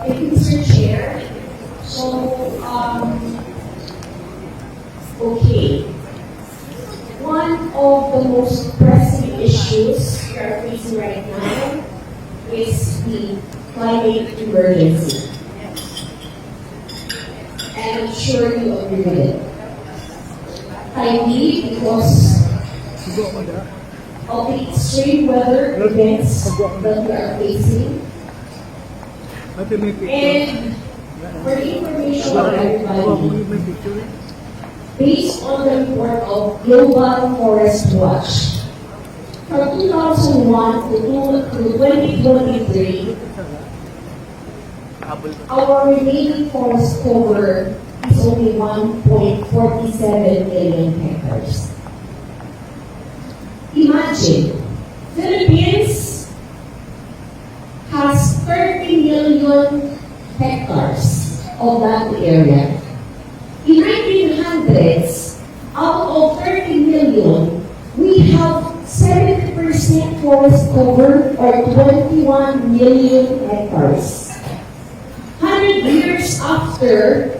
Thank you, Mr. Chair. So, okay. One of the most pressing issues we are facing right now is the climate emergency. And I'm sure you agree with it. Timely because of the extreme weather events that we are facing. And for the information of everybody, based on the report of Global Forest Watch, from 2001 to 2023, our remaining forest cover is only 1.47 million hectares. Imagine, Philippines has 30 million hectares of that area. In 1900s, out of 30 million, we have 70% forest cover or 21 million hectares. 100 years after,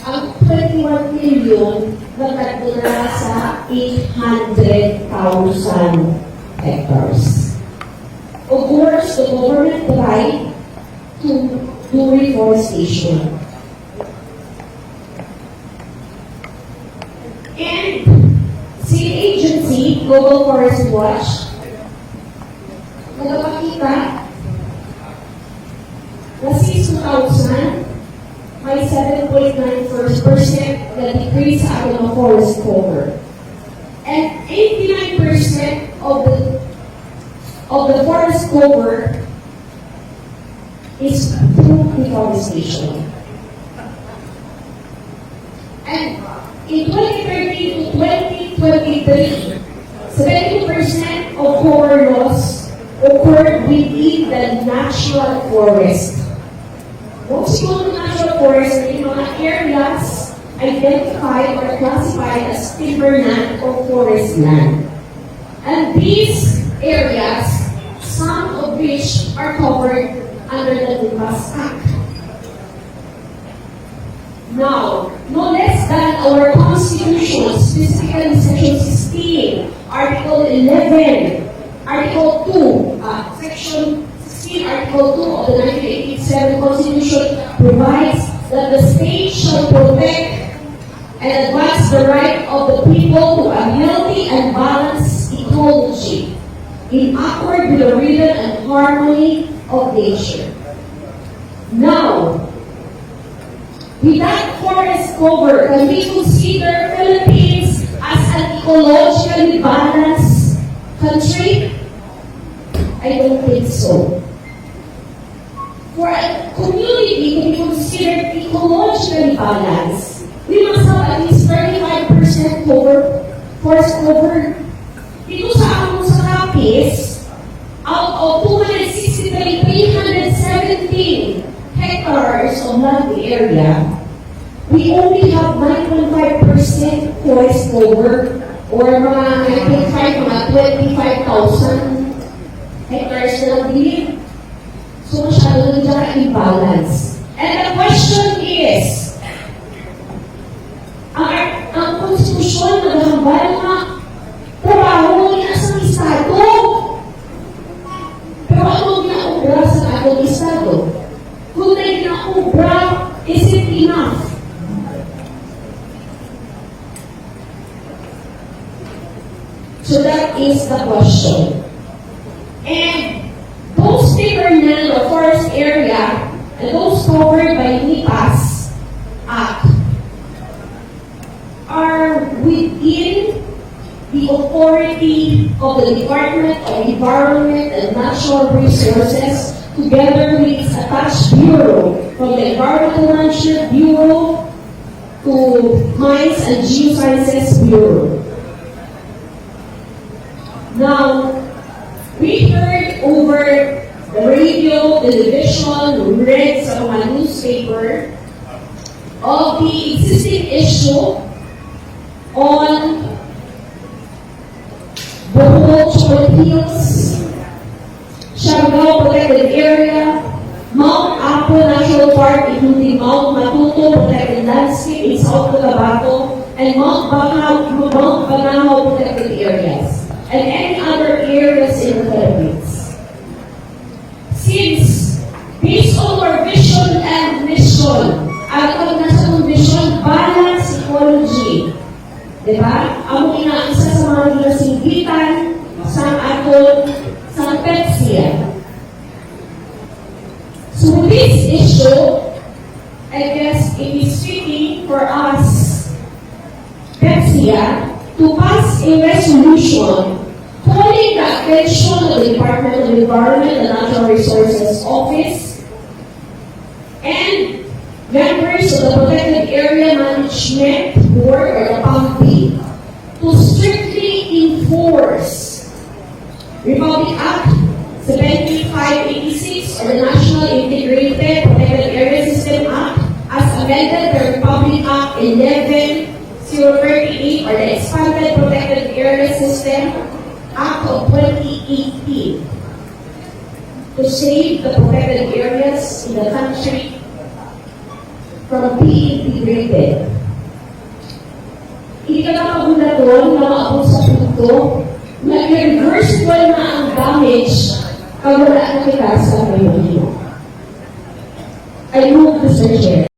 ang 21 million natagpula sa 800,000 hectares. Of course, the government tried to do reforestation. And same agency, Global Forest Watch, nagpapakita na since 2000, may 7.9% na decrease sa ating forest cover. And 89% of the forest cover is through deforestation. And in 2013 to 2023, 70% of cover loss occurred within the natural forest. Most of the natural forest are in mga areas identified or classified as timberland or forest land. And these areas, some of which are covered under the DUPAS Act. Now, no less than our Constitution, specifically Section 16, Article 11, Article 2, Section 16, Article 2 of the 1987 Constitution provides that the state shall protect and advance the right of the people to a healthy and balanced ecology in accord with the rhythm and harmony of nature. Now, with that forest cover, can we consider Philippines as an ecologically balanced country? I don't think so. For a community to be considered ecologically balanced, we must have at least 35% forest cover. Dito sa among sa Capiz, out of 263, 317 hectares of land area, we only have 9.5% forest cover or mga 9.5, mga 25,000 hectares na lang din. So masyado lang dyan imbalance. And the question is, ang konstitusyon na nahambal na trabaho niya sa Estado. Pero ano ginaobra sa atong Estado? Kung na ginaobra, is it enough? So that is the question. And those timberland or forest area and those covered by DUPAS Act are within the authority of the Department of Environment and Natural Resources together with its attached bureau, from the Environmental Management Bureau to Mines and Geosciences Bureau. Now, we heard over the radio, television, read sa mga newspaper of the existing issue on Bohol, Chocolate Hills, Siargao Protected Area, Mount Apo National Park, including Mount Matuto Protected Landscape in South Cotabato, and Mount Banahaw Protected Areas, and any other areas in the Philippines. Since, based on our vision and mission, at ang nasa kong vision, balance ecology. Diba? Ang inaisa sa mga ginasinggitan sa aton sa PEPSIA. So with this issue, I guess it is fitting for us, PEPSIA, to pass a resolution calling the attention of the Department of Environment and Natural Resources Office and members of the Protected Area Management Board, or the PAMP, to strictly enforce Republic Act 7586, or the National Integrated Protected Area System Act, as amended by Republic Act 11038, or the Expanded Protected Area System Act of 2018, to save the protected areas in the country from being degraded. Hindi ka nakagulaton na maabot sa punto na irreversible na ang damage pag wala na kita sa ngayon. I move, Mr. Chair.